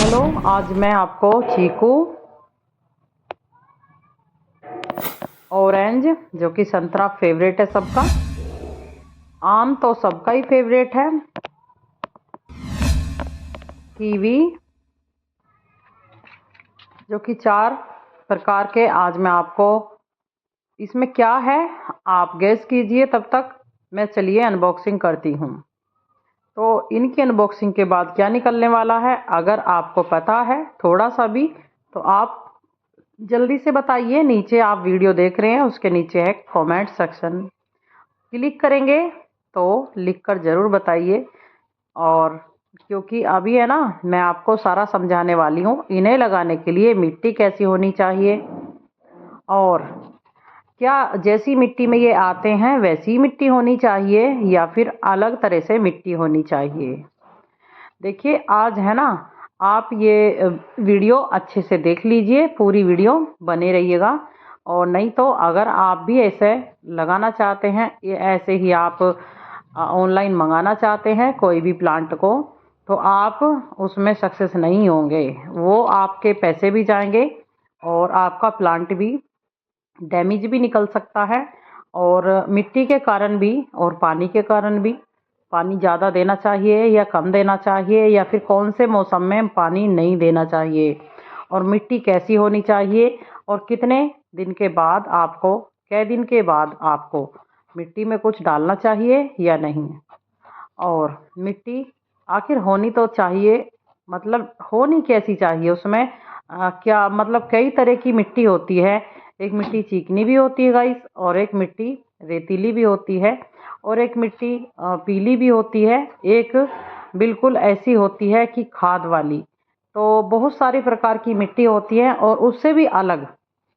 Hello, आज मैं आपको चीकू, ऑरेंज जो कि संतरा फेवरेट है सबका, आम तो सबका ही फेवरेट है, कीवी जो कि 4 प्रकार के, आज मैं आपको इसमें क्या है आप गेस कीजिए। तब तक मैं चलिए अनबॉक्सिंग करती हूँ। तो इनकी अनबॉक्सिंग के बाद क्या निकलने वाला है, अगर आपको पता है थोड़ा सा भी, तो आप जल्दी से बताइए। नीचे आप वीडियो देख रहे हैं उसके नीचे है कमेंट सेक्शन, क्लिक करेंगे तो लिख कर ज़रूर बताइए। और क्योंकि अभी है ना, मैं आपको सारा समझाने वाली हूँ। इन्हें लगाने के लिए मिट्टी कैसी होनी चाहिए और क्या जैसी मिट्टी में ये आते हैं वैसी मिट्टी होनी चाहिए या फिर अलग तरह से मिट्टी होनी चाहिए। देखिए आज है ना, आप ये वीडियो अच्छे से देख लीजिए, पूरी वीडियो बने रहिएगा। और नहीं तो अगर आप भी ऐसे लगाना चाहते हैं, ये ऐसे ही आप ऑनलाइन मंगाना चाहते हैं कोई भी प्लांट को, तो आप उसमें सक्सेस नहीं होंगे। वो आपके पैसे भी जाएंगे और आपका प्लांट भी डैमेज भी निकल सकता है। और मिट्टी के कारण भी और पानी के कारण भी, पानी ज़्यादा देना चाहिए या कम देना चाहिए, या फिर कौन से मौसम में पानी नहीं देना चाहिए, और मिट्टी कैसी होनी चाहिए, और कितने दिन के बाद आपको, कै दिन के बाद आपको मिट्टी में कुछ डालना चाहिए या नहीं। और मिट्टी आखिर होनी तो चाहिए, मतलब होनी कैसी चाहिए उसमें, क्या मतलब कई तरह की मिट्टी होती है। एक मिट्टी चिकनी भी होती है गाइस, और एक मिट्टी रेतीली भी होती है, और एक मिट्टी पीली भी होती है, एक बिल्कुल ऐसी होती है कि खाद वाली। तो बहुत सारे प्रकार की मिट्टी होती है। और उससे भी अलग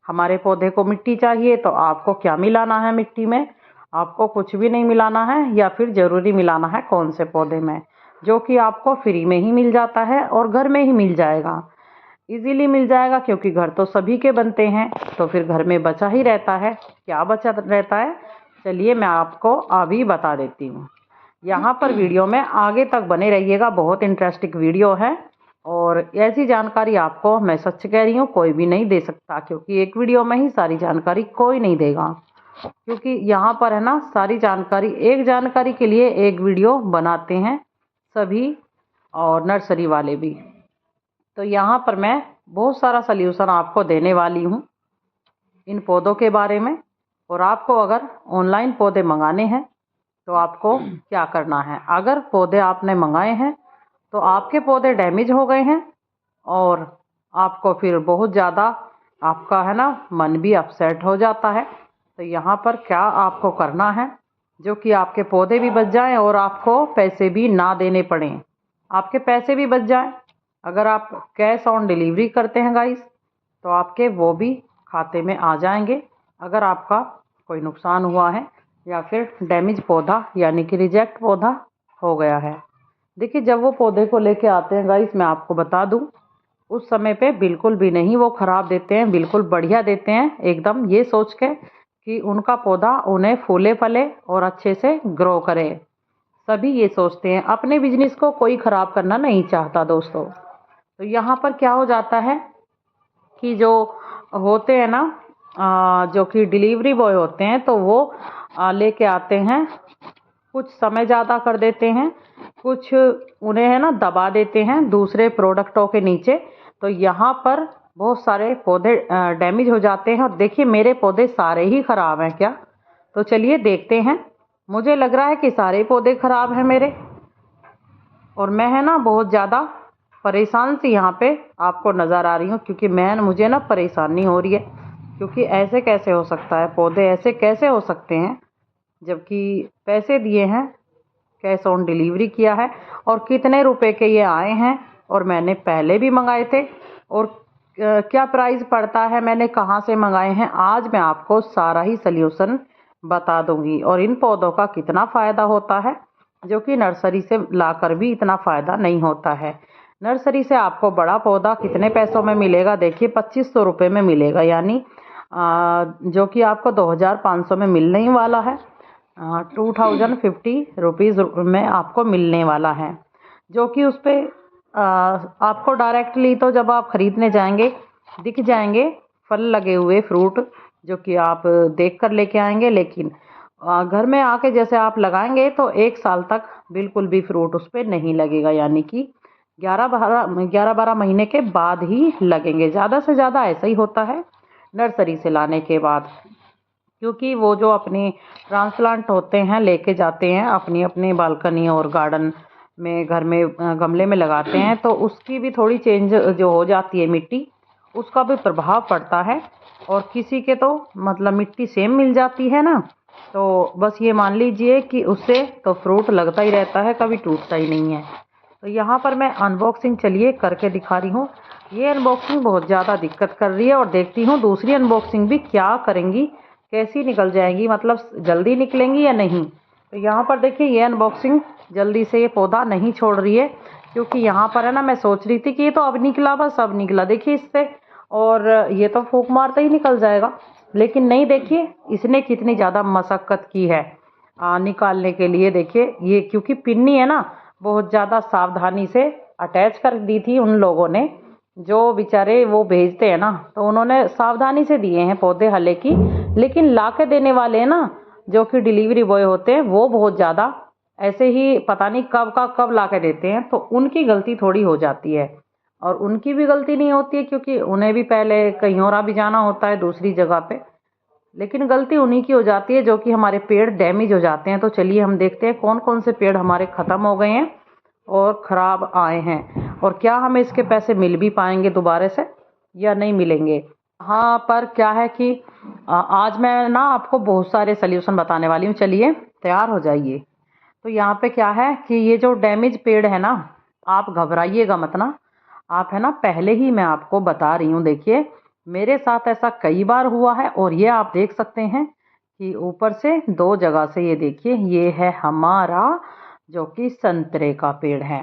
हमारे पौधे को मिट्टी चाहिए, तो आपको क्या मिलाना है मिट्टी में, आपको कुछ भी नहीं मिलाना है, या फिर ज़रूरी मिलाना है कौन से पौधे में, जो कि आपको फ्री में ही मिल जाता है और घर में ही मिल जाएगा, इजीली मिल जाएगा। क्योंकि घर तो सभी के बनते हैं, तो फिर घर में बचा ही रहता है। क्या बचा रहता है, चलिए मैं आपको अभी बता देती हूँ। यहाँ पर वीडियो में आगे तक बने रहिएगा, बहुत इंटरेस्टिंग वीडियो है। और ऐसी जानकारी आपको, मैं सच कह रही हूँ, कोई भी नहीं दे सकता, क्योंकि एक वीडियो में ही सारी जानकारी कोई नहीं देगा। क्योंकि यहाँ पर है ना, सारी जानकारी, एक जानकारी के लिए एक वीडियो बनाते हैं सभी, और नर्सरी वाले भी। तो यहाँ पर मैं बहुत सारा सल्यूशन आपको देने वाली हूँ इन पौधों के बारे में। और आपको अगर ऑनलाइन पौधे मंगाने हैं तो आपको क्या करना है, अगर पौधे आपने मंगाए हैं तो आपके पौधे डैमेज हो गए हैं, और आपको फिर बहुत ज़्यादा, आपका है ना मन भी अपसेट हो जाता है। तो यहाँ पर क्या आपको करना है, जो कि आपके पौधे भी बच जाएं और आपको पैसे भी ना देने पड़ें, आपके पैसे भी बच जाएं। अगर आप कैश ऑन डिलीवरी करते हैं गाइस, तो आपके वो भी खाते में आ जाएंगे, अगर आपका कोई नुकसान हुआ है या फिर डैमेज पौधा यानी कि रिजेक्ट पौधा हो गया है। देखिए जब वो पौधे को लेके आते हैं गाइस, मैं आपको बता दूं, उस समय पे बिल्कुल भी नहीं वो ख़राब देते हैं, बिल्कुल बढ़िया देते हैं, एकदम ये सोच के कि उनका पौधा उन्हें फूले फले और अच्छे से ग्रो करे। सभी ये सोचते हैं, अपने बिजनेस को कोई ख़राब करना नहीं चाहता दोस्तों। तो यहाँ पर क्या हो जाता है कि जो होते हैं ना, जो कि डिलीवरी बॉय होते हैं, तो वो लेके आते हैं, कुछ समय ज़्यादा कर देते हैं, कुछ उन्हें है ना दबा देते हैं दूसरे प्रोडक्टों के नीचे। तो यहाँ पर बहुत सारे पौधे डैमेज हो जाते हैं। और देखिए मेरे पौधे सारे ही ख़राब हैं क्या, तो चलिए देखते हैं। मुझे लग रहा है कि सारे पौधे ख़राब हैं मेरे, और मैं है ना बहुत ज़्यादा परेशान सी यहाँ पे आपको नज़र आ रही हूँ, क्योंकि मुझे ना परेशानी हो रही है। क्योंकि ऐसे कैसे हो सकता है, पौधे ऐसे कैसे हो सकते हैं, जबकि पैसे दिए हैं, कैश ऑन डिलीवरी किया है, और कितने रुपए के ये आए हैं, और मैंने पहले भी मंगाए थे, और क्या प्राइस पड़ता है, मैंने कहाँ से मंगाए हैं, आज मैं आपको सारा ही सल्यूशन बता दूंगी। और इन पौधों का कितना फ़ायदा होता है, जो कि नर्सरी से लाकर भी इतना फ़ायदा नहीं होता है। नर्सरी से आपको बड़ा पौधा कितने पैसों में मिलेगा, देखिए 2500 रुपये में मिलेगा, यानी जो कि आपको 2500 में मिलने ही वाला है। 2050 रुपीज़ में आपको मिलने वाला है, जो कि उस पर आपको डायरेक्टली तो जब आप ख़रीदने जाएंगे दिख जाएंगे फल लगे हुए फ्रूट, जो कि आप देख कर लेके आएंगे, लेकिन घर में आके जैसे आप लगाएंगे तो 1 साल तक बिल्कुल भी फ्रूट उस पर नहीं लगेगा, यानी कि 11-12 महीने के बाद ही लगेंगे। ज़्यादा से ज़्यादा ऐसा ही होता है नर्सरी से लाने के बाद, क्योंकि वो जो अपनी ट्रांसप्लांट होते हैं लेके जाते हैं अपनी अपनी बालकनी और गार्डन में, घर में गमले में लगाते हैं, तो उसकी भी थोड़ी चेंज जो हो जाती है मिट्टी, उसका भी प्रभाव पड़ता है। और किसी के तो मतलब मिट्टी सेम मिल जाती है ना, तो बस ये मान लीजिए कि उससे तो फ्रूट लगता ही रहता है, कभी टूटता ही नहीं है। तो यहाँ पर मैं अनबॉक्सिंग चलिए करके दिखा रही हूँ। ये अनबॉक्सिंग बहुत ज़्यादा दिक्कत कर रही है, और देखती हूँ दूसरी अनबॉक्सिंग भी क्या करेंगी, कैसी निकल जाएंगी, मतलब जल्दी निकलेंगी या नहीं। तो यहाँ पर देखिए ये अनबॉक्सिंग जल्दी से ये पौधा नहीं छोड़ रही है, क्योंकि यहाँ पर है ना, मैं सोच रही थी कि ये तो अब निकला, बस अब निकला देखिए इससे, और ये तो फूंक मारते ही निकल जाएगा, लेकिन नहीं, देखिए इसने कितनी ज़्यादा मशक्क़त की है निकालने के लिए। देखिए ये क्योंकि पिन्नी है ना, बहुत ज़्यादा सावधानी से अटैच कर दी थी उन लोगों ने, जो बेचारे वो भेजते हैं ना, तो उन्होंने सावधानी से दिए हैं पौधे हले की। लेकिन ला के देने वाले हैं ना, जो कि डिलीवरी बॉय होते हैं, वो बहुत ज़्यादा ऐसे ही पता नहीं कब का कब ला के देते हैं, तो उनकी गलती थोड़ी हो जाती है। और उनकी भी गलती नहीं होती है, क्योंकि उन्हें भी पहले कहीं और भी जाना होता है दूसरी जगह पे, लेकिन गलती उन्हीं की हो जाती है, जो कि हमारे पेड़ डैमेज हो जाते हैं। तो चलिए हम देखते हैं कौन कौन से पेड़ हमारे ख़त्म हो गए हैं और ख़राब आए हैं, और क्या हमें इसके पैसे मिल भी पाएंगे दोबारा से या नहीं मिलेंगे। हाँ, पर क्या है कि आज मैं ना आपको बहुत सारे सल्यूशन बताने वाली हूँ, चलिए तैयार हो जाइए। तो यहाँ पे क्या है कि ये जो डैमेज पेड़ है ना, आप घबराइएगा मत ना, आप है ना, पहले ही मैं आपको बता रही हूँ। देखिए मेरे साथ ऐसा कई बार हुआ है, और ये आप देख सकते हैं कि ऊपर से 2 जगह से, ये देखिए ये है हमारा जो कि संतरे का पेड़ है।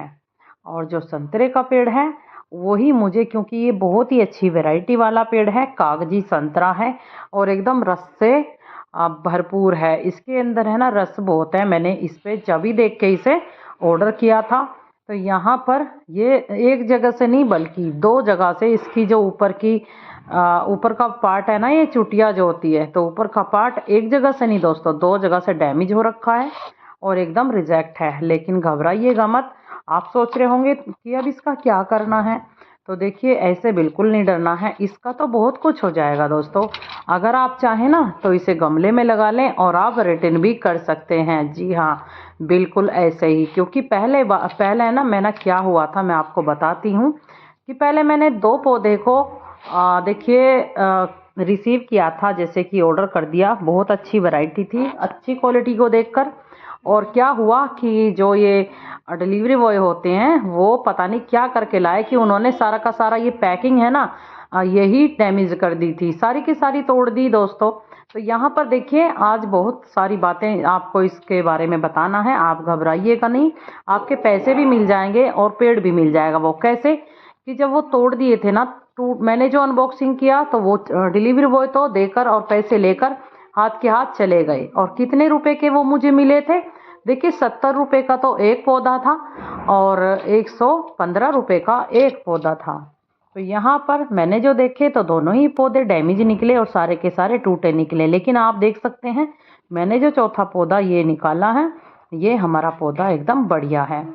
और जो संतरे का पेड़ है वही मुझे, क्योंकि ये बहुत ही अच्छी वैरायटी वाला पेड़ है, कागजी संतरा है और एकदम रस से भरपूर है। इसके अंदर है ना रस बहुत है। मैंने इस पे जब भी देख के इसे ऑर्डर किया था, तो यहाँ पर ये एक जगह से नहीं बल्कि 2 जगह से इसकी जो ऊपर की ऊपर का पार्ट है ना, ये चुटिया जो होती है, तो ऊपर का पार्ट एक जगह से नहीं दोस्तों, 2 जगह से डैमेज हो रखा है और एकदम रिजेक्ट है। लेकिन घबराइएगा मत। आप सोच रहे होंगे कि अब इसका क्या करना है, तो देखिए ऐसे बिल्कुल नहीं डरना है, इसका तो बहुत कुछ हो जाएगा दोस्तों। अगर आप चाहें ना तो इसे गमले में लगा लें और आप रिटर्न भी कर सकते हैं। जी हाँ, बिल्कुल ऐसे ही, क्योंकि पहले है ना, मैंने क्या हुआ था मैं आपको बताती हूँ कि पहले मैंने 2 पौधे को देखिए रिसीव किया था, जैसे कि ऑर्डर कर दिया, बहुत अच्छी वैरायटी थी अच्छी क्वालिटी को देखकर। और क्या हुआ कि जो ये डिलीवरी बॉय होते हैं वो पता नहीं क्या करके लाए कि उन्होंने सारा का सारा ये पैकिंग है ना यही डैमेज कर दी थी, सारी की सारी तोड़ दी दोस्तों। तो यहाँ पर देखिए आज बहुत सारी बातें आपको इसके बारे में बताना है, आप घबराइएगा नहीं, आपके पैसे भी मिल जाएंगे और पेड़ भी मिल जाएगा। वो कैसे कि जब वो तोड़ दिए थे ना, मैंने जो अनबॉक्सिंग किया तो वो डिलीवरी बॉय तो देकर और पैसे लेकर हाथ के हाथ चले गए। और कितने रुपए के वो मुझे मिले थे, देखिए 70 रुपये का तो एक पौधा था और 115 रुपये का एक पौधा था। तो यहाँ पर मैंने जो देखे तो दोनों ही पौधे डैमेज निकले और सारे के सारे टूटे निकले। लेकिन आप देख सकते हैं मैंने जो चौथा पौधा ये निकाला है, ये हमारा पौधा एकदम बढ़िया है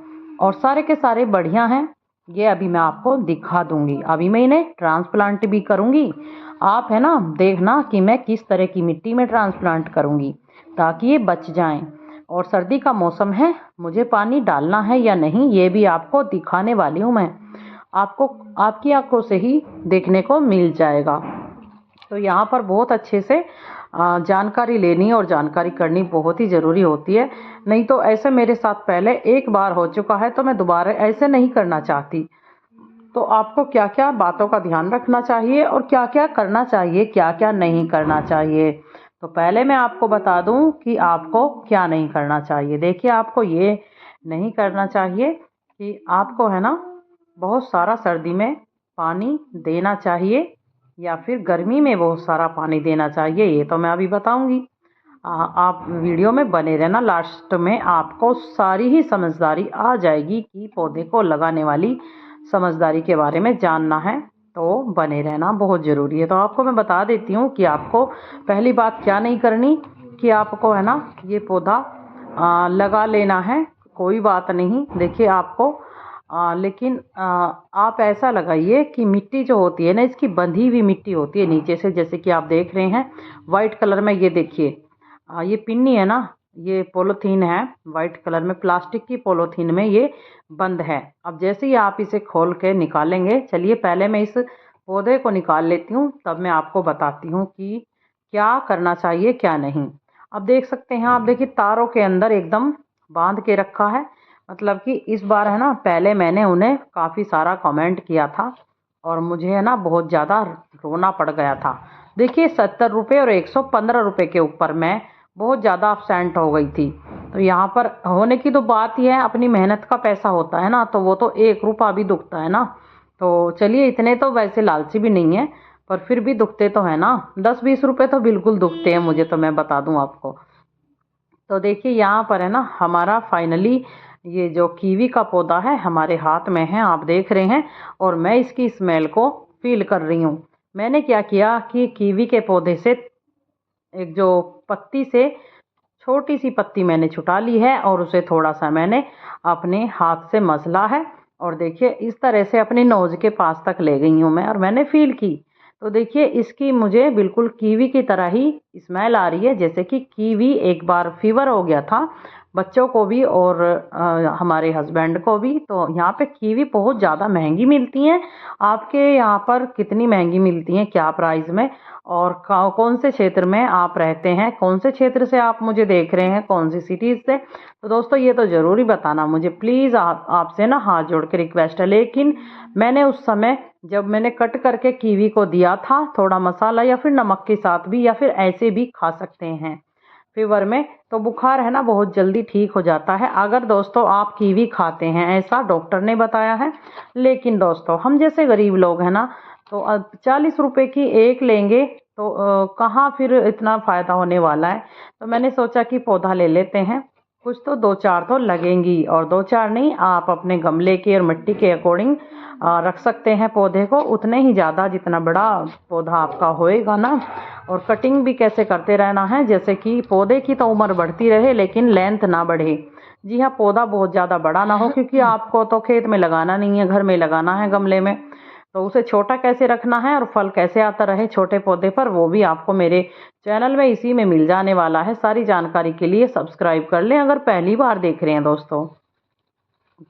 और सारे के सारे बढ़िया हैं। ये अभी मैं आपको दिखा दूंगी, अभी मैं इन्हें ट्रांसप्लांट भी करूंगी। आप है ना देखना कि मैं किस तरह की मिट्टी में ट्रांसप्लांट करूंगी ताकि ये बच जाएं। और सर्दी का मौसम है, मुझे पानी डालना है या नहीं ये भी आपको दिखाने वाली हूँ मैं, आपको आपकी आंखों से ही देखने को मिल जाएगा। तो यहाँ पर बहुत अच्छे से जानकारी लेनी और जानकारी करनी बहुत ही ज़रूरी होती है, नहीं तो ऐसे मेरे साथ पहले एक बार हो चुका है, तो मैं दोबारा ऐसे नहीं करना चाहती। तो आपको क्या क्या बातों का ध्यान रखना चाहिए और क्या क्या करना चाहिए, क्या क्या नहीं करना चाहिए। तो पहले मैं आपको बता दूं कि आपको क्या नहीं करना चाहिए। देखिए आपको ये नहीं करना चाहिए कि आपको है ना बहुत सारा सर्दी में पानी देना चाहिए या फिर गर्मी में बहुत सारा पानी देना चाहिए, ये तो मैं अभी बताऊंगी। आप वीडियो में बने रहना, लास्ट में आपको सारी ही समझदारी आ जाएगी कि पौधे को लगाने वाली समझदारी के बारे में जानना है तो बने रहना बहुत ज़रूरी है। तो आपको मैं बता देती हूँ कि आपको पहली बात क्या नहीं करनी कि आपको है ना ये पौधा लगा लेना है, कोई बात नहीं। देखिए आपको लेकिन आप ऐसा लगाइए कि मिट्टी जो होती है ना, इसकी बंधी हुई मिट्टी होती है नीचे से, जैसे कि आप देख रहे हैं वाइट कलर में। ये देखिए ये पिन्नी है ना, ये पॉलीथीन है वाइट कलर में, प्लास्टिक की पॉलीथीन में ये बंद है। अब जैसे ही आप इसे खोल के निकालेंगे, चलिए पहले मैं इस पौधे को निकाल लेती हूँ, तब मैं आपको बताती हूँ कि क्या करना चाहिए क्या नहीं। अब देख सकते हैं आप, देखिए तारों के अंदर एकदम बांध के रखा है। मतलब कि इस बार है ना, पहले मैंने उन्हें काफ़ी सारा कमेंट किया था और मुझे है ना बहुत ज़्यादा रोना पड़ गया था। देखिए 70 रुपये और 115 रुपये के ऊपर मैं बहुत ज़्यादा अपसेंट हो गई थी। तो यहाँ पर होने की तो बात ही है, अपनी मेहनत का पैसा होता है ना, तो वो तो 1 रुपया भी दुखता है ना। तो चलिए इतने तो वैसे लालची भी नहीं है, पर फिर भी दुखते तो है ना, 10-20 रुपये तो बिल्कुल दुखते हैं मुझे, तो मैं बता दूं आपको। तो देखिए यहाँ पर है ना हमारा फाइनली ये जो कीवी का पौधा है हमारे हाथ में है, आप देख रहे हैं। और मैं इसकी स्मेल को फील कर रही हूँ। मैंने क्या किया कि कीवी के पौधे से एक जो पत्ती से छोटी सी पत्ती मैंने छुटा ली है और उसे थोड़ा सा मैंने अपने हाथ से मसला है। और देखिए इस तरह से अपनी नोज के पास तक ले गई हूँ मैं और मैंने फील की। तो देखिए इसकी मुझे बिल्कुल कीवी की तरह ही स्मेल आ रही है, जैसे कि कीवी एक बार फीवर हो गया था बच्चों को भी और हमारे हस्बैंड को भी। तो यहाँ पे कीवी बहुत ज़्यादा महंगी मिलती हैं। आपके यहाँ पर कितनी महंगी मिलती हैं, क्या प्राइस में, और कौन से क्षेत्र में आप रहते हैं, कौन से क्षेत्र से आप मुझे देख रहे हैं, कौन सी सिटीज़ से। तो दोस्तों ये तो ज़रूरी बताना मुझे प्लीज़, आपसे ना हाथ जोड़ के रिक्वेस्ट है। लेकिन मैंने उस समय जब मैंने कट करके कीवी को दिया था थोड़ा मसाला या फिर नमक के साथ भी, या फिर ऐसे भी खा सकते हैं फीवर में, तो बुखार है ना बहुत जल्दी ठीक हो जाता है अगर दोस्तों आप कीवी खाते हैं, ऐसा डॉक्टर ने बताया है। लेकिन दोस्तों हम जैसे गरीब लोग हैं ना, तो 40 रुपए की एक लेंगे तो कहाँ फिर इतना फ़ायदा होने वाला है। तो मैंने सोचा कि पौधा ले लेते हैं, कुछ तो 2-4 तो लगेंगी, और 2-4 नहीं, आप अपने गमले के और मिट्टी के अकॉर्डिंग रख सकते हैं पौधे को, उतने ही ज़्यादा जितना बड़ा पौधा आपका होएगा ना। और कटिंग भी कैसे करते रहना है, जैसे कि पौधे की तो उम्र बढ़ती रहे लेकिन लेंथ ना बढ़े। जी हाँ, पौधा बहुत ज़्यादा बड़ा ना हो, क्योंकि आपको तो खेत में लगाना नहीं है, घर में लगाना है गमले में। तो उसे छोटा कैसे रखना है और फल कैसे आता रहे छोटे पौधे पर, वो भी आपको मेरे चैनल में इसी में मिल जाने वाला है। सारी जानकारी के लिए सब्सक्राइब कर लें अगर पहली बार देख रहे हैं दोस्तों।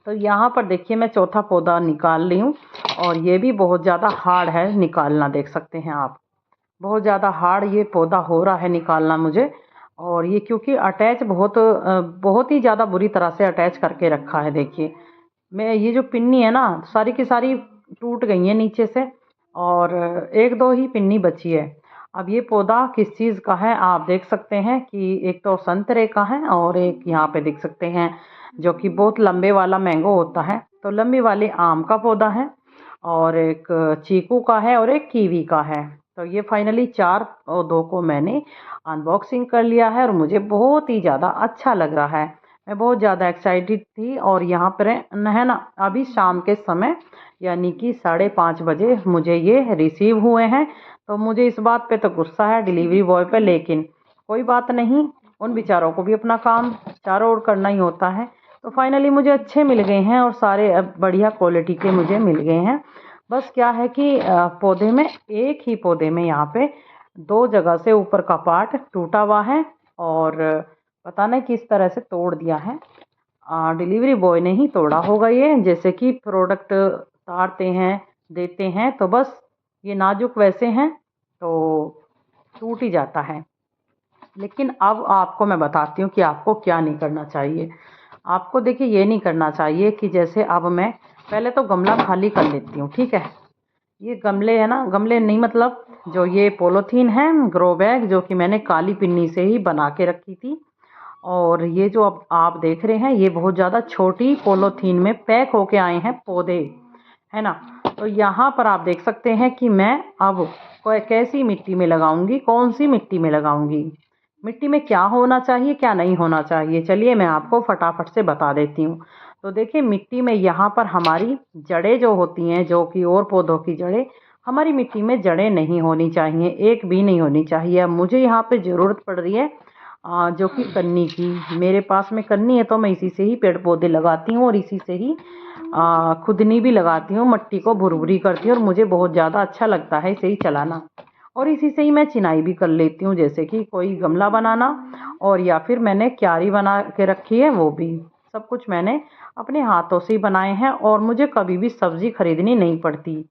तो यहाँ पर देखिए मैं चौथा पौधा निकाल ली हूँ, और ये भी बहुत ज़्यादा हार्ड है निकालना, देख सकते हैं आप, बहुत ज़्यादा हार्ड ये पौधा हो रहा है निकालना मुझे। और ये क्योंकि अटैच बहुत ही ज़्यादा बुरी तरह से अटैच करके रखा है। देखिए मैं ये जो पिन्नी है ना सारी की सारी टूट गई है नीचे से, और 1-2 ही पिन्नी बची है। अब ये पौधा किस चीज़ का है आप देख सकते हैं कि एक तो संतरे का है, और एक यहाँ पे देख सकते हैं जो कि बहुत लंबे वाला मैंगो होता है, तो लंबे वाले आम का पौधा है, और एक चीकू का है, और एक कीवी का है। तो ये फाइनली 4 पौधों को मैंने अनबॉक्सिंग कर लिया है और मुझे बहुत ही ज़्यादा अच्छा लग रहा है। मैं बहुत ज़्यादा एक्साइटेड थी। और यहाँ पर है ना अभी शाम के समय यानी कि 5:30 बजे मुझे ये रिसीव हुए हैं। तो मुझे इस बात पे तो गुस्सा है डिलीवरी बॉय पे, लेकिन कोई बात नहीं, उन बेचारों को भी अपना काम चारों ओर करना ही होता है। तो फाइनली मुझे अच्छे मिल गए हैं और सारे बढ़िया क्वालिटी के मुझे मिल गए हैं। बस क्या है कि पौधे में, एक ही पौधे में यहाँ पे 2 जगह से ऊपर का पार्ट टूटा हुआ है, और पता नहीं किस तरह से तोड़ दिया है। डिलीवरी बॉय ने ही तोड़ा होगा ये, जैसे कि प्रोडक्ट उतारते हैं देते हैं तो बस ये नाजुक वैसे हैं तो टूट ही जाता है। लेकिन अब आपको मैं बताती हूँ कि आपको क्या नहीं करना चाहिए। आपको देखिए ये नहीं करना चाहिए कि जैसे अब मैं पहले तो गमला खाली कर लेती हूँ, ठीक है। ये गमले है ना, गमले नहीं मतलब जो ये पॉलीथीन है ग्रो बैग, जो कि मैंने काली पिन्नी से ही बना के रखी थी। और ये जो अब आप देख रहे हैं ये बहुत ज़्यादा छोटी पॉलीथीन में पैक होके आए हैं पौधे, है ना। तो यहाँ पर आप देख सकते हैं कि मैं अब कैसी मिट्टी में लगाऊंगी, कौन सी मिट्टी में लगाऊंगी। मिट्टी में क्या होना चाहिए क्या नहीं होना चाहिए, चलिए मैं आपको फटाफट से बता देती हूँ। तो देखिए मिट्टी में यहाँ पर हमारी जड़ें जो होती हैं, जो कि और पौधों की जड़ें, हमारी मिट्टी में जड़ें नहीं होनी चाहिए, एक भी नहीं होनी चाहिए। अब मुझे यहाँ पे ज़रूरत पड़ रही है जो कि कन्नी की। मेरे पास में कन्नी है तो मैं इसी से ही पेड़ पौधे लगाती हूँ और इसी से ही खुदनी भी लगाती हूँ, मट्टी को भुरभुरी करती हूँ और मुझे बहुत ज़्यादा अच्छा लगता है इसे ही चलाना। और इसी से ही मैं चिनाई भी कर लेती हूँ, जैसे कि कोई गमला बनाना और या फिर मैंने क्यारी बना के रखी है, वो भी सब कुछ मैंने अपने हाथों से ही बनाए हैं और मुझे कभी भी सब्ज़ी खरीदनी नहीं पड़ती।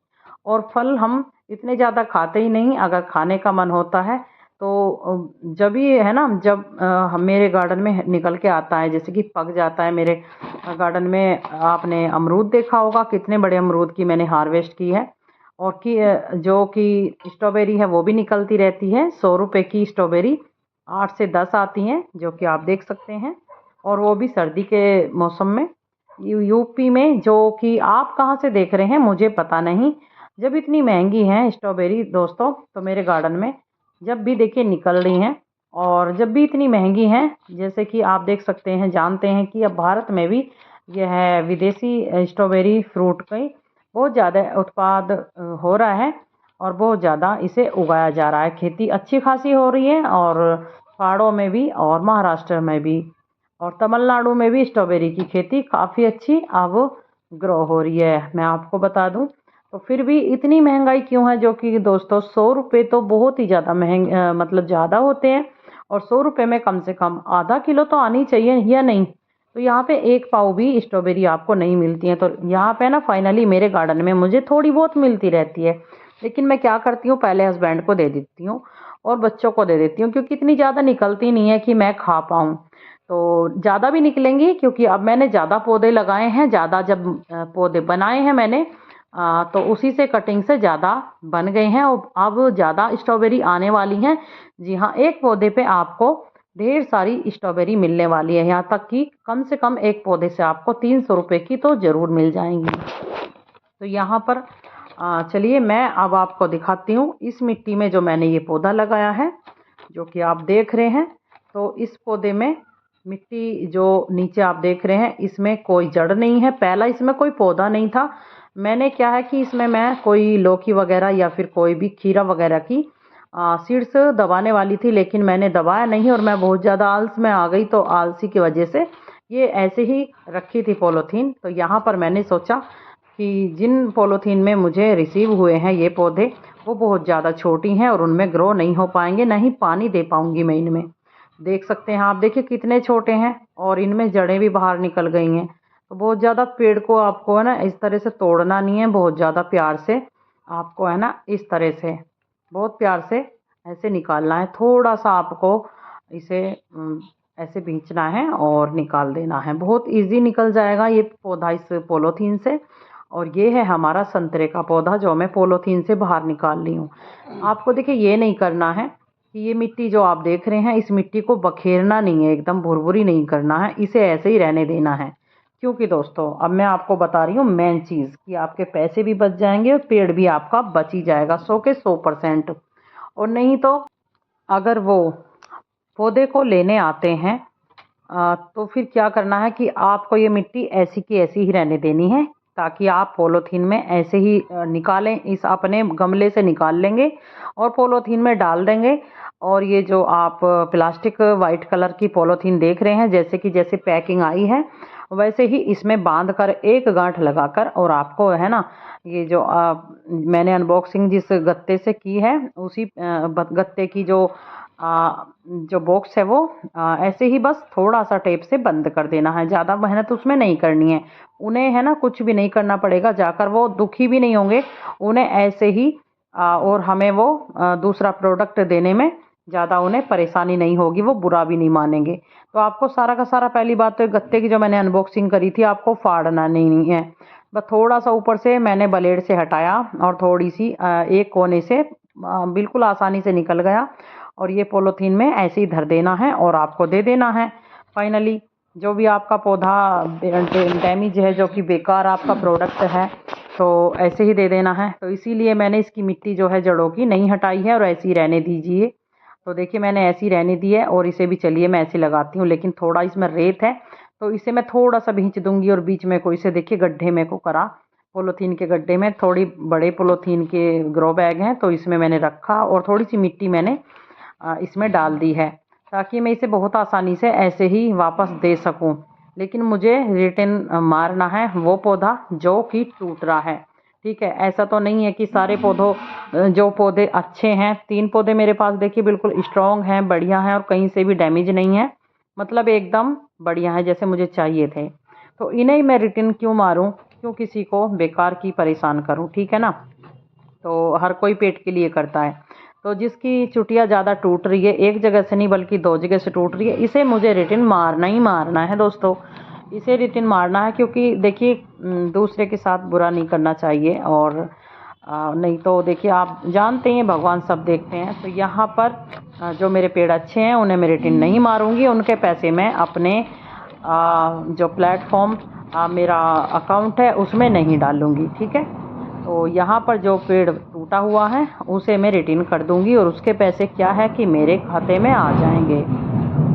और फल हम इतने ज़्यादा खाते ही नहीं, अगर खाने का मन होता है तो जब भी है ना, जब मेरे गार्डन में निकल के आता है, जैसे कि पक जाता है मेरे गार्डन में। आपने अमरूद देखा होगा, कितने बड़े अमरूद की मैंने हार्वेस्ट की है। और कि जो कि स्ट्रॉबेरी है वो भी निकलती रहती है, 100 रुपये की स्ट्रॉबेरी 8 से 10 आती हैं, जो कि आप देख सकते हैं। और वो भी सर्दी के मौसम में। यूपी में, जो कि आप कहाँ से देख रहे हैं मुझे पता नहीं, जब इतनी महंगी है स्ट्रॉबेरी दोस्तों, तो मेरे गार्डन में जब भी देखिए निकल रही हैं। और जब भी इतनी महंगी हैं, जैसे कि आप देख सकते हैं, जानते हैं कि अब भारत में भी यह विदेशी स्ट्रॉबेरी फ्रूट की बहुत ज़्यादा उत्पाद हो रहा है और बहुत ज़्यादा इसे उगाया जा रहा है। खेती अच्छी खासी हो रही है और पहाड़ों में भी और महाराष्ट्र में भी और तमिलनाडु में भी स्ट्रॉबेरी की खेती काफ़ी अच्छी अब ग्रो हो रही है, मैं आपको बता दूं। तो फिर भी इतनी महंगाई क्यों है, जो कि दोस्तों 100 रुपये तो बहुत ही ज़्यादा महंगे मतलब ज़्यादा होते हैं। और 100 रुपये में कम से कम आधा किलो तो आनी चाहिए या नहीं। तो यहाँ पे एक पाव भी स्ट्रॉबेरी आपको नहीं मिलती है। तो यहाँ पे ना फाइनली मेरे गार्डन में मुझे थोड़ी बहुत मिलती रहती है, लेकिन मैं क्या करती हूँ, पहले हस्बैंड को दे देती हूँ और बच्चों को दे देती हूँ, क्योंकि इतनी ज़्यादा निकलती नहीं है कि मैं खा पाऊँ। तो ज़्यादा भी निकलेंगी, क्योंकि अब मैंने ज़्यादा पौधे लगाए हैं, ज़्यादा जब पौधे बनाए हैं मैंने, तो उसी से कटिंग से ज़्यादा बन गए हैं और अब ज़्यादा स्ट्रॉबेरी आने वाली हैं। जी हाँ, एक पौधे पे आपको ढेर सारी स्ट्रॉबेरी मिलने वाली है, यहाँ तक कि कम से कम एक पौधे से आपको 300 रुपये की तो ज़रूर मिल जाएंगी। तो यहाँ पर चलिए मैं अब आपको दिखाती हूँ इस मिट्टी में जो मैंने ये पौधा लगाया है, जो कि आप देख रहे हैं। तो इस पौधे में मिट्टी जो नीचे आप देख रहे हैं, इसमें कोई जड़ नहीं है, पहला इसमें कोई पौधा नहीं था। मैंने क्या है कि इसमें मैं कोई लौकी वगैरह या फिर कोई भी खीरा वगैरह की सीड्स दबाने वाली थी, लेकिन मैंने दबाया नहीं और मैं बहुत ज़्यादा आलस में आ गई, तो आलसी की वजह से ये ऐसे ही रखी थी पॉलीथीन। तो यहाँ पर मैंने सोचा कि जिन पॉलीथीन में मुझे रिसीव हुए हैं ये पौधे, वो बहुत ज़्यादा छोटी हैं और उनमें ग्रो नहीं हो पाएंगे, ना ही पानी दे पाऊंगी मैं इनमें। देख सकते हैं आप, देखिए कितने छोटे हैं और इनमें जड़ें भी बाहर निकल गई हैं। तो बहुत ज़्यादा पेड़ को आपको है ना इस तरह से तोड़ना नहीं है, बहुत ज़्यादा प्यार से आपको है ना इस तरह से बहुत प्यार से ऐसे निकालना है। थोड़ा सा आपको इसे ऐसे खींचना है और निकाल देना है, बहुत इजी निकल जाएगा ये पौधा इस पॉलीथीन से। और ये है हमारा संतरे का पौधा, जो मैं पॉलीथीन से बाहर निकाल ली हूँ। आपको देखिए ये नहीं करना है कि ये मिट्टी जो आप देख रहे हैं, इस मिट्टी को बखेरना नहीं है, एकदम भुरभुरी नहीं करना है, इसे ऐसे ही रहने देना है। क्योंकि दोस्तों अब मैं आपको बता रही हूँ मेन चीज़, कि आपके पैसे भी बच जाएंगे और पेड़ भी आपका बच ही जाएगा 100 के 100%। और नहीं तो अगर वो पौधे को लेने आते हैं तो फिर क्या करना है कि आपको ये मिट्टी ऐसी की ऐसी ही रहने देनी है, ताकि आप पॉलीथीन में ऐसे ही निकालें, इस अपने गमले से निकाल लेंगे और पॉलीथीन में डाल देंगे। और ये जो आप प्लास्टिक वाइट कलर की पॉलीथीन देख रहे हैं, जैसे पैकिंग आई है, वैसे ही इसमें बांध कर एक गांठ लगाकर, और आपको है ना ये जो मैंने अनबॉक्सिंग जिस गत्ते से की है, उसी गत्ते की जो बॉक्स है वो ऐसे ही बस थोड़ा सा टेप से बंद कर देना है, ज़्यादा मेहनत उसमें नहीं करनी है। उन्हें है ना कुछ भी नहीं करना पड़ेगा, जाकर वो दुखी भी नहीं होंगे, उन्हें ऐसे ही और हमें वो दूसरा प्रोडक्ट देने में ज़्यादा उन्हें परेशानी नहीं होगी, वो बुरा भी नहीं मानेंगे। तो आपको सारा का सारा, पहली बात तो गत्ते की जो मैंने अनबॉक्सिंग करी थी, आपको फाड़ना नहीं है, बस थोड़ा सा ऊपर से मैंने ब्लेड से हटाया और थोड़ी सी एक कोने से बिल्कुल आसानी से निकल गया। और ये पॉलीथीन में ऐसे ही धर देना है और आपको दे देना है। फाइनली जो भी आपका पौधा डैमेज है, जो कि बेकार आपका प्रोडक्ट है, तो ऐसे ही दे देना है। तो इसीलिए मैंने इसकी मिट्टी जो है जड़ों की नहीं हटाई है और ऐसे ही रहने दीजिए। तो देखिए मैंने ऐसी रहने दी है और इसे भी चलिए मैं ऐसे लगाती हूँ, लेकिन थोड़ा इसमें रेत है तो इसे मैं थोड़ा सा भींच दूंगी और बीच में को इसे देखिए गड्ढे में को करा, पोलोथीन के गड्ढे में, थोड़ी बड़े पोलोथीन के ग्रो बैग हैं तो इसमें मैंने रखा और थोड़ी सी मिट्टी मैंने इसमें डाल दी है ताकि मैं इसे बहुत आसानी से ऐसे ही वापस दे सकूं। लेकिन मुझे रिटर्न मारना है वो पौधा जो कि टूट रहा है, ठीक है। ऐसा तो नहीं है कि सारे पौधों जो पौधे अच्छे हैं, 3 पौधे मेरे पास देखिए बिल्कुल स्ट्रॉन्ग हैं, बढ़िया हैं और कहीं से भी डैमेज नहीं है, मतलब एकदम बढ़िया है जैसे मुझे चाहिए थे। तो इन्हें मैं रिटर्न क्यों मारूं, क्यों किसी को बेकार की परेशान करूं, ठीक है ना। तो हर कोई पेट के लिए करता है। तो जिसकी चुटिया ज़्यादा टूट रही है, एक जगह से नहीं बल्कि 2 जगह से टूट रही है, इसे मुझे रिटर्न मारना ही मारना है दोस्तों। इसे रिटर्न मारना है क्योंकि देखिए दूसरे के साथ बुरा नहीं करना चाहिए और नहीं तो देखिए आप जानते हैं भगवान सब देखते हैं। तो यहाँ पर जो मेरे पेड़ अच्छे हैं उन्हें मैं रिटर्न नहीं मारूंगी, उनके पैसे मैं अपने जो प्लेटफॉर्म मेरा अकाउंट है उसमें नहीं डालूंगी, ठीक है। तो यहाँ पर जो पेड़ टूटा हुआ है उसे मैं रिटर्न कर दूंगी और उसके पैसे क्या है कि मेरे खाते में आ जाएंगे।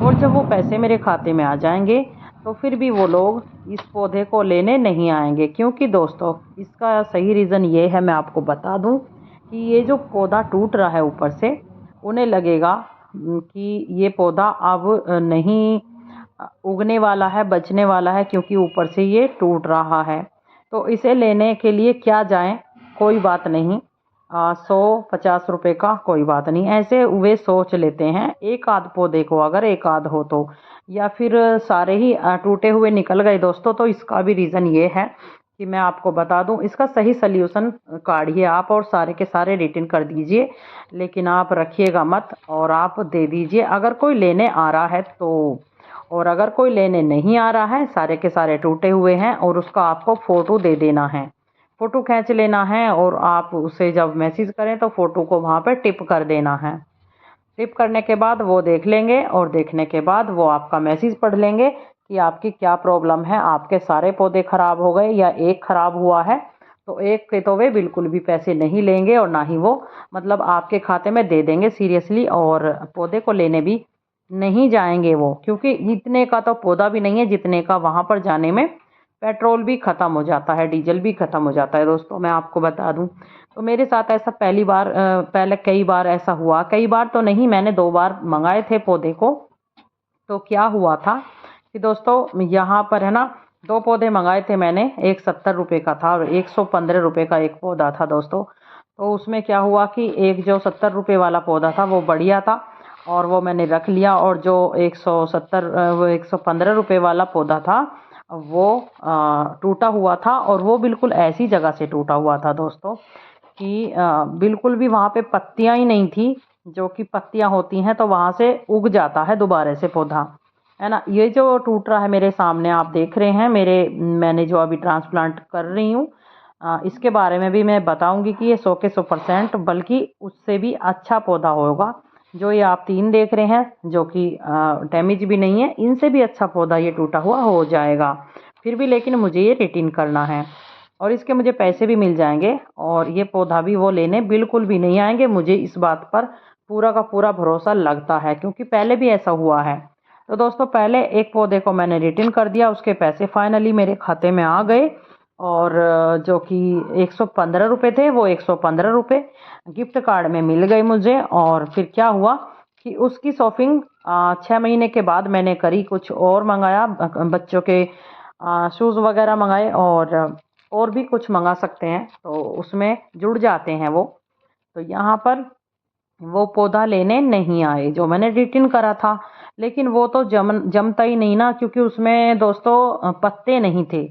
और जब वो पैसे मेरे खाते में आ जाएंगे तो फिर भी वो लोग इस पौधे को लेने नहीं आएंगे, क्योंकि दोस्तों इसका सही रीज़न ये है, मैं आपको बता दूं कि ये जो पौधा टूट रहा है ऊपर से, उन्हें लगेगा कि ये पौधा अब नहीं उगने वाला है, बचने वाला है, क्योंकि ऊपर से ये टूट रहा है। तो इसे लेने के लिए क्या जाएं, कोई बात नहीं, 100-50 रुपये का कोई बात नहीं, ऐसे वे सोच लेते हैं। एक आध पौधे को अगर एक आध हो तो, या फिर सारे ही टूटे हुए निकल गए दोस्तों, तो इसका भी रीज़न ये है कि मैं आपको बता दूं, इसका सही सल्यूशन काढ़िए आप और सारे के सारे रिटर्न कर दीजिए, लेकिन आप रखिएगा मत और आप दे दीजिए अगर कोई लेने आ रहा है तो। और अगर कोई लेने नहीं आ रहा है, सारे के सारे टूटे हुए हैं और उसका आपको फ़ोटो दे देना है, फ़ोटो खींच लेना है और आप उसे जब मैसेज करें तो फ़ोटो को वहाँ पर टिप कर देना है। टिप करने के बाद वो देख लेंगे और देखने के बाद वो आपका मैसेज पढ़ लेंगे कि आपकी क्या प्रॉब्लम है, आपके सारे पौधे ख़राब हो गए या एक ख़राब हुआ है। तो एक के तो वे बिल्कुल भी पैसे नहीं लेंगे और ना ही वो मतलब आपके खाते में दे देंगे सीरियसली, और पौधे को लेने भी नहीं जाएंगे वो, क्योंकि इतने का तो पौधा भी नहीं है जितने का वहाँ पर जाने में पेट्रोल भी ख़त्म हो जाता है, डीजल भी ख़त्म हो जाता है दोस्तों, मैं आपको बता दूं। तो मेरे साथ ऐसा पहली बार पहले कई बार ऐसा हुआ, कई बार तो नहीं, मैंने 2 बार मंगाए थे पौधे को। तो क्या हुआ था कि दोस्तों यहाँ पर है ना, 2 पौधे मंगाए थे मैंने, एक 70 रुपये का था और 115 रुपये का एक पौधा था दोस्तों। तो उसमें क्या हुआ कि एक जो 70 रुपये वाला पौधा था वो बढ़िया था और वो मैंने रख लिया, और जो 115 रुपये वाला पौधा था वो टूटा हुआ था, और वो बिल्कुल ऐसी जगह से टूटा हुआ था दोस्तों कि बिल्कुल भी वहाँ पे पत्तियाँ ही नहीं थी, जो कि पत्तियाँ होती हैं तो वहाँ से उग जाता है दोबारा से पौधा, है ना। ये जो टूट रहा है मेरे सामने आप देख रहे हैं, मैंने जो अभी ट्रांसप्लांट कर रही हूँ, इसके बारे में भी मैं बताऊंगी कि ये 100 के 100% बल्कि उससे भी अच्छा पौधा होगा। जो ये आप 3 देख रहे हैं जो कि डैमेज भी नहीं है, इनसे भी अच्छा पौधा ये टूटा हुआ हो जाएगा। फिर भी लेकिन मुझे ये रिटर्न करना है और इसके मुझे पैसे भी मिल जाएंगे, और ये पौधा भी वो लेने बिल्कुल भी नहीं आएंगे, मुझे इस बात पर पूरा का पूरा भरोसा लगता है, क्योंकि पहले भी ऐसा हुआ है। तो दोस्तों पहले एक पौधे को मैंने रिटर्न कर दिया, उसके पैसे फाइनली मेरे खाते में आ गए, और जो कि 115 रुपये थे वो 115 रुपये गिफ्ट कार्ड में मिल गए मुझे। और फिर क्या हुआ कि उसकी शॉपिंग 6 महीने के बाद मैंने करी, कुछ और मंगाया, बच्चों के शूज़ वगैरह मंगाए और भी कुछ मंगा सकते हैं तो उसमें जुड़ जाते हैं वो। तो यहाँ पर वो पौधा लेने नहीं आए जो मैंने रिटर्न करा था, लेकिन वो तो जमता ही नहीं ना, क्योंकि उसमें दोस्तों पत्ते नहीं थे।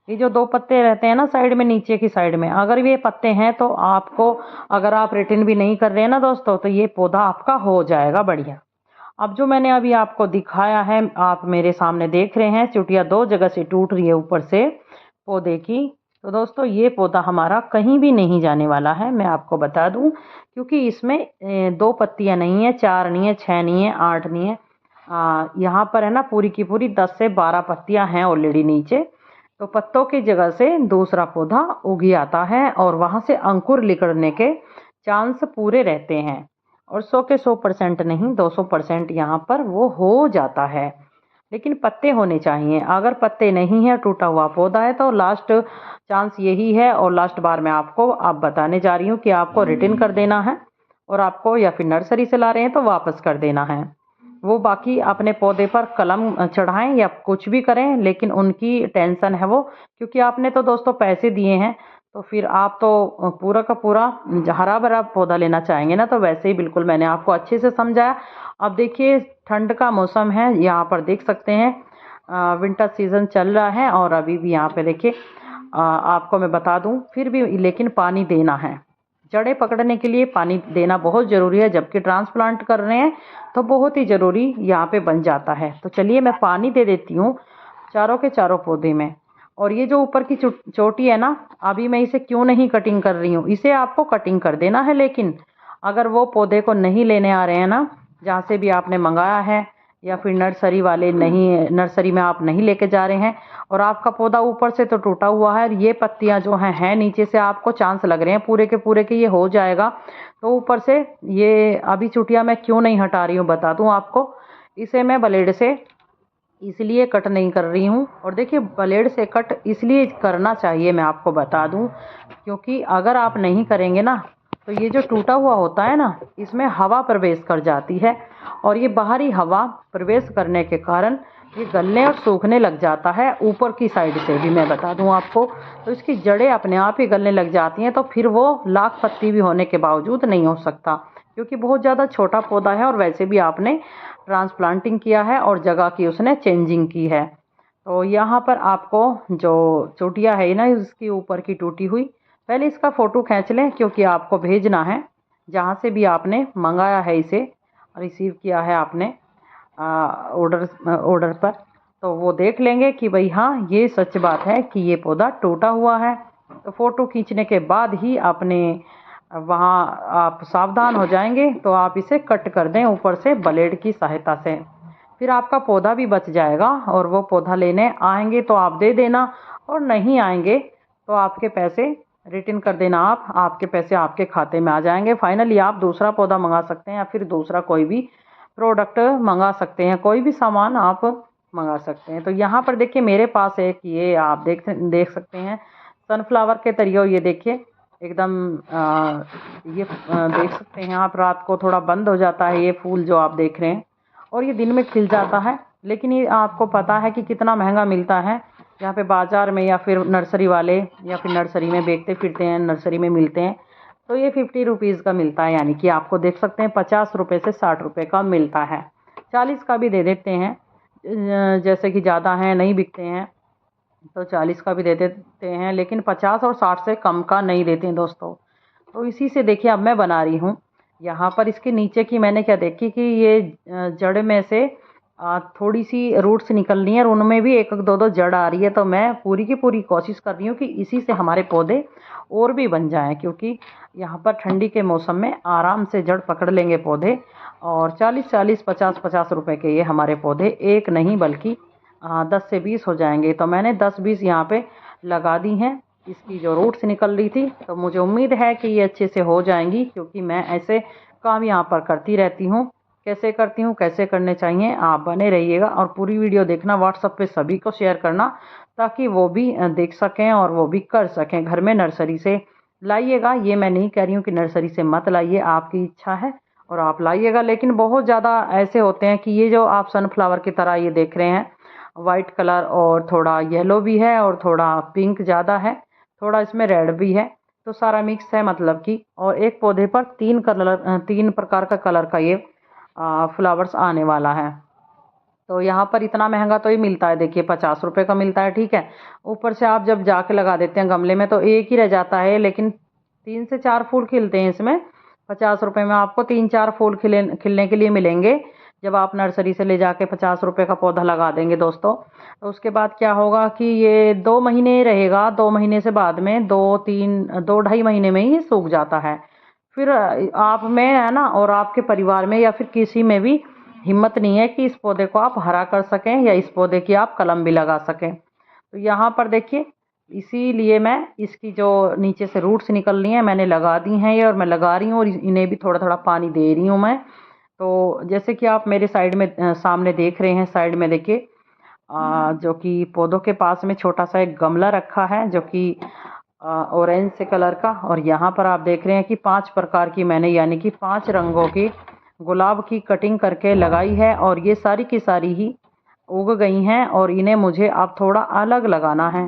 ये जो 2 पत्ते रहते हैं ना साइड में, नीचे की साइड में, अगर ये पत्ते हैं तो आपको, अगर आप रिटर्न भी नहीं कर रहे हैं ना दोस्तों, तो ये पौधा आपका हो जाएगा बढ़िया। अब जो मैंने अभी आपको दिखाया है, आप मेरे सामने देख रहे हैं, चुटिया 2 जगह से टूट रही है ऊपर से पौधे की। तो दोस्तों ये पौधा हमारा कहीं भी नहीं जाने वाला है, मैं आपको बता दूं, क्योंकि इसमें 2 पत्तियां नहीं है, 4 नहीं है, 6 नहीं है, 8 नहीं है, यहाँ पर है ना पूरी की पूरी 10 से 12 पत्तियां हैं ऑलरेडी नीचे। तो पत्तों की जगह से दूसरा पौधा उग आता है और वहां से अंकुर निकलने के चांस पूरे रहते हैं। और 100 के 100% नहीं, 200% यहाँ पर वो हो जाता है। लेकिन पत्ते होने चाहिए। अगर पत्ते नहीं है, टूटा हुआ पौधा है, तो लास्ट चांस यही है और लास्ट बार मैं आपको अब बताने जा रही हूँ कि आपको रिटर्न कर देना है और आपको या फिर नर्सरी से ला रहे हैं तो वापस कर देना है। वो बाकी अपने पौधे पर कलम चढ़ाएं या कुछ भी करें, लेकिन उनकी टेंशन है वो, क्योंकि आपने तो दोस्तों पैसे दिए हैं, तो फिर आप तो पूरा का पूरा हरा भरा पौधा लेना चाहेंगे ना। तो वैसे ही बिल्कुल मैंने आपको अच्छे से समझाया। अब देखिए ठंड का मौसम है, यहाँ पर देख सकते हैं विंटर सीजन चल रहा है और अभी भी यहाँ पे देखिए आपको मैं बता दूं फिर भी, लेकिन पानी देना है। जड़ें पकड़ने के लिए पानी देना बहुत ज़रूरी है, जबकि ट्रांसप्लांट कर रहे हैं तो बहुत ही ज़रूरी यहाँ पे बन जाता है। तो चलिए मैं पानी दे देती हूँ चारों के चारों पौधे में। और ये जो ऊपर की चोटी है ना, अभी मैं इसे क्यों नहीं कटिंग कर रही हूँ, इसे आपको कटिंग कर देना है। लेकिन अगर वो पौधे को नहीं लेने आ रहे हैं ना, जहाँ से भी आपने मंगाया है, या फिर नर्सरी वाले नहीं, नर्सरी में आप नहीं लेके जा रहे हैं और आपका पौधा ऊपर से तो टूटा हुआ है, ये पत्तियां जो हैं नीचे से आपको चांस लग रहे हैं पूरे के पूरे के ये हो जाएगा, तो ऊपर से ये अभी चुटिया मैं क्यों नहीं हटा रही हूँ बता दूँ आपको। इसे मैं ब्लेड से इसलिए कट नहीं कर रही हूँ। और देखिए ब्लेड से कट इसलिए करना चाहिए मैं आपको बता दूँ, क्योंकि अगर आप नहीं करेंगे ना तो ये जो टूटा हुआ होता है ना, इसमें हवा प्रवेश कर जाती है और ये बाहरी हवा प्रवेश करने के कारण ये गलने और सूखने लग जाता है। ऊपर की साइड से भी मैं बता दूं आपको, तो इसकी जड़ें अपने आप ही गलने लग जाती हैं, तो फिर वो लाख पत्ती भी होने के बावजूद नहीं हो सकता, क्योंकि बहुत ज़्यादा छोटा पौधा है और वैसे भी आपने ट्रांसप्लांटिंग किया है और जगह की उसने चेंजिंग की है। तो यहाँ पर आपको जो चोटियाँ है ना, उसकी ऊपर की टूटी हुई, पहले इसका फ़ोटो खींच लें, क्योंकि आपको भेजना है जहाँ से भी आपने मंगाया है, इसे रिसीव किया है आपने ऑर्डर पर, तो वो देख लेंगे कि भाई हाँ ये सच बात है कि ये पौधा टूटा हुआ है। तो फ़ोटो खींचने के बाद ही अपने वहाँ आप सावधान हो जाएंगे, तो आप इसे कट कर दें ऊपर से ब्लेड की सहायता से, फिर आपका पौधा भी बच जाएगा। और वो पौधा लेने आएंगे तो आप दे देना, और नहीं आएंगे तो आपके पैसे रिटर्न कर देना। आपके पैसे आपके खाते में आ जाएंगे। फाइनली आप दूसरा पौधा मंगा सकते हैं या फिर दूसरा कोई भी प्रोडक्ट मंगा सकते हैं, कोई भी सामान आप मंगा सकते हैं। तो यहाँ पर देखिए मेरे पास एक ये आप देख सकते हैं सनफ्लावर के तरियो, ये देखिए एकदम देख सकते हैं आप, रात को थोड़ा बंद हो जाता है ये फूल जो आप देख रहे हैं, और ये दिन में खिल जाता है। लेकिन ये आपको पता है कि कितना महंगा मिलता है यहाँ पे बाज़ार में, या फिर नर्सरी वाले या फिर नर्सरी में बेचते फिरते हैं, नर्सरी में मिलते हैं। तो ये 50 रुपीज़ का मिलता है, यानी कि आपको देख सकते हैं 50 रुपये से 60 रुपये का मिलता है। 40 का भी दे देते हैं, जैसे कि ज़्यादा हैं नहीं बिकते हैं तो 40 का भी दे देते हैं, लेकिन 50 और 60 से कम का नहीं देते हैं दोस्तों। तो इसी से देखिए अब मैं बना रही हूँ। यहाँ पर इसके नीचे की मैंने क्या देखी कि ये जड़ में से थोड़ी सी रूट्स निकलनी है और उनमें भी एक एक दो दो जड़ आ रही है। तो मैं पूरी की पूरी कोशिश कर रही हूँ कि इसी से हमारे पौधे और भी बन जाएं, क्योंकि यहाँ पर ठंडी के मौसम में आराम से जड़ पकड़ लेंगे पौधे। और 40-40, 50-50 रुपए के ये हमारे पौधे एक नहीं बल्कि 10 से 20 हो जाएंगे। तो मैंने 10-20 यहाँ पे लगा दी हैं, इसकी जो रूट्स निकल रही थी। तो मुझे उम्मीद है कि ये अच्छे से हो जाएंगी, क्योंकि मैं ऐसे काम यहाँ पर करती रहती हूँ। कैसे करती हूँ, कैसे करने चाहिए, आप बने रहिएगा और पूरी वीडियो देखना, व्हाट्सएप पे सभी को शेयर करना, ताकि वो भी देख सकें और वो भी कर सकें। घर में नर्सरी से लाइएगा, ये मैं नहीं कह रही हूँ कि नर्सरी से मत लाइए, आपकी इच्छा है और आप लाइएगा। लेकिन बहुत ज़्यादा ऐसे होते हैं कि ये जो आप सनफ्लावर की तरह ये देख रहे हैं, वाइट कलर और थोड़ा येलो भी है और थोड़ा पिंक ज़्यादा है, थोड़ा इसमें रेड भी है, तो सारा मिक्स है मतलब कि। और एक पौधे पर 3 प्रकार का कलर का ये फ्लावर्स आने वाला है। तो यहाँ पर इतना महंगा तो ये मिलता है, देखिए 50 रुपये का मिलता है, ठीक है। ऊपर से आप जब जाके लगा देते हैं गमले में तो एक ही रह जाता है, लेकिन 3 से 4 फूल खिलते हैं इसमें। 50 रुपये में आपको 3-4 फूल खिलने के लिए मिलेंगे, जब आप नर्सरी से ले जाके 50 रुपये का पौधा लगा देंगे दोस्तों। तो उसके बाद क्या होगा कि ये 2 महीने रहेगा, 2 महीने से बाद में 2-2.5 महीने में ही सूख जाता है। फिर आप में है ना, और आपके परिवार में या फिर किसी में भी हिम्मत नहीं है कि इस पौधे को आप हरा कर सकें या इस पौधे की आप कलम भी लगा सकें। तो यहाँ पर देखिए इसीलिए मैं इसकी जो नीचे से रूट्स निकल रही हैं मैंने लगा दी हैं ये, और मैं लगा रही हूँ और इन्हें भी थोड़ा थोड़ा पानी दे रही हूँ मैं। तो जैसे कि आप मेरे साइड में सामने देख रहे हैं, साइड में देखिए जो कि पौधों के पास में छोटा सा एक गमला रखा है जो कि ऑरेंज से कलर का, और यहाँ पर आप देख रहे हैं कि 5 प्रकार की मैंने यानी कि 5 रंगों की गुलाब की कटिंग करके लगाई है, और ये सारी की सारी ही उग गई हैं और इन्हें मुझे अब थोड़ा अलग लगाना है।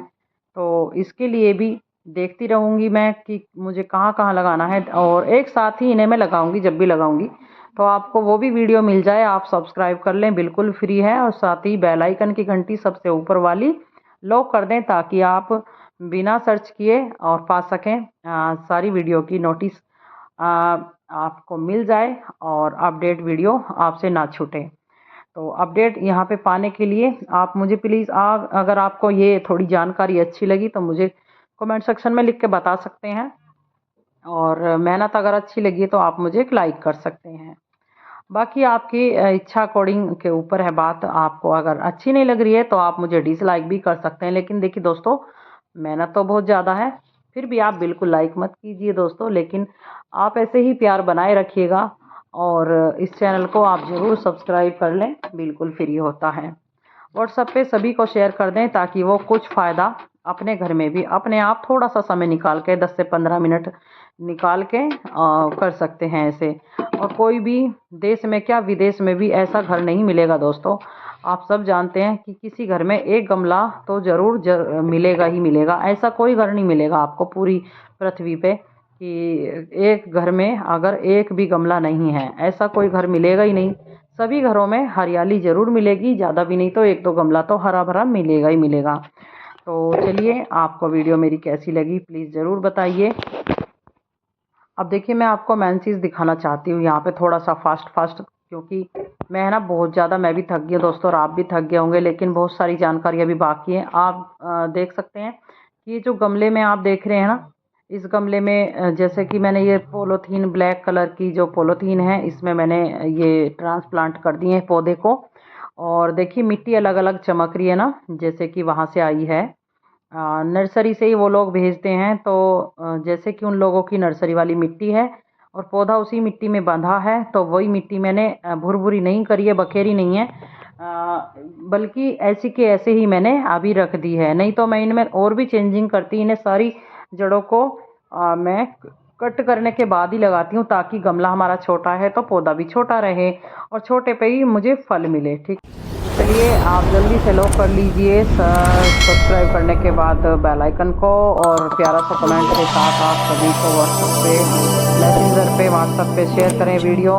तो इसके लिए भी देखती रहूँगी मैं कि मुझे कहाँ कहाँ लगाना है, और एक साथ ही इन्हें मैं लगाऊंगी। जब भी लगाऊंगी तो आपको वो भी वीडियो मिल जाए, आप सब्सक्राइब कर लें, बिल्कुल फ्री है। और साथ ही बेल आइकन की घंटी सबसे ऊपर वाली लॉक कर दें ताकि आप बिना सर्च किए और पा सकें सारी वीडियो की नोटिस आपको मिल जाए और अपडेट वीडियो आपसे ना छूटे। तो अपडेट यहाँ पे पाने के लिए आप मुझे प्लीज़ अगर आपको ये थोड़ी जानकारी अच्छी लगी तो मुझे कमेंट सेक्शन में लिख के बता सकते हैं, और मेहनत अगर अच्छी लगी तो आप मुझे एक लाइक कर सकते हैं। बाकी आपकी इच्छा अकॉर्डिंग के ऊपर है बात। आपको अगर अच्छी नहीं लग रही है तो आप मुझे डिसलाइक भी कर सकते हैं, लेकिन देखिए दोस्तों मेहनत तो बहुत ज़्यादा है, फिर भी आप बिल्कुल लाइक मत कीजिए दोस्तों, लेकिन आप ऐसे ही प्यार बनाए रखिएगा। और इस चैनल को आप ज़रूर सब्सक्राइब कर लें, बिल्कुल फ्री होता है। व्हाट्सएप पे सभी को शेयर कर दें ताकि वो कुछ फ़ायदा अपने घर में भी अपने आप थोड़ा सा समय निकाल के 10 से 15 मिनट निकाल के कर सकते हैं ऐसे। और कोई भी देश में क्या विदेश में भी ऐसा घर नहीं मिलेगा दोस्तों। आप सब जानते हैं कि किसी घर में एक गमला तो ज़रूर मिलेगा ही मिलेगा। ऐसा कोई घर नहीं मिलेगा आपको पूरी पृथ्वी पे कि एक घर में अगर एक भी गमला नहीं है, ऐसा कोई घर मिलेगा ही नहीं। सभी घरों में हरियाली ज़रूर मिलेगी, ज़्यादा भी नहीं तो 1-2 गमला तो हरा भरा मिलेगा ही मिलेगा। तो चलिए, आपको वीडियो मेरी कैसी लगी प्लीज़ ज़रूर बताइए। अब देखिए मैं आपको मेन चीज़ दिखाना चाहती हूँ यहाँ पे थोड़ा सा फास्ट, क्योंकि मैं ना बहुत ज़्यादा मैं भी थक गई हूँ दोस्तों, और आप भी थक गए होंगे, लेकिन बहुत सारी जानकारी अभी बाकी है। आप देख सकते हैं कि ये जो गमले में आप देख रहे हैं ना, इस गमले में जैसे कि मैंने ये पोलोथीन ब्लैक कलर की जो पोलोथीन है इसमें मैंने ये ट्रांसप्लांट कर दिए हैं पौधे को। और देखिए मिट्टी अलग अलग चमक रही है ना, जैसे कि वहाँ से आई है नर्सरी से ही वो लोग भेजते हैं। तो जैसे कि उन लोगों की नर्सरी वाली मिट्टी है और पौधा उसी मिट्टी में बंधा है, तो वही मिट्टी मैंने भुरभुरी नहीं करी है, बखेरी नहीं है, बल्कि ऐसी के ऐसे ही मैंने अभी रख दी है। नहीं तो मैं इनमें और भी चेंजिंग करती, इन्हें सारी जड़ों को मैं कट करने के बाद ही लगाती हूँ, ताकि गमला हमारा छोटा है तो पौधा भी छोटा रहे और छोटे पे ही मुझे फल मिले। ठीक, चलिए आप जल्दी से लॉक कर लीजिए सब्सक्राइब करने के बाद बेल आइकन को, और प्यारा सा कमेंट के साथ आप सभी को व्हाट्सएप पे मैसेंजर पे व्हाट्सएप पे शेयर करें वीडियो।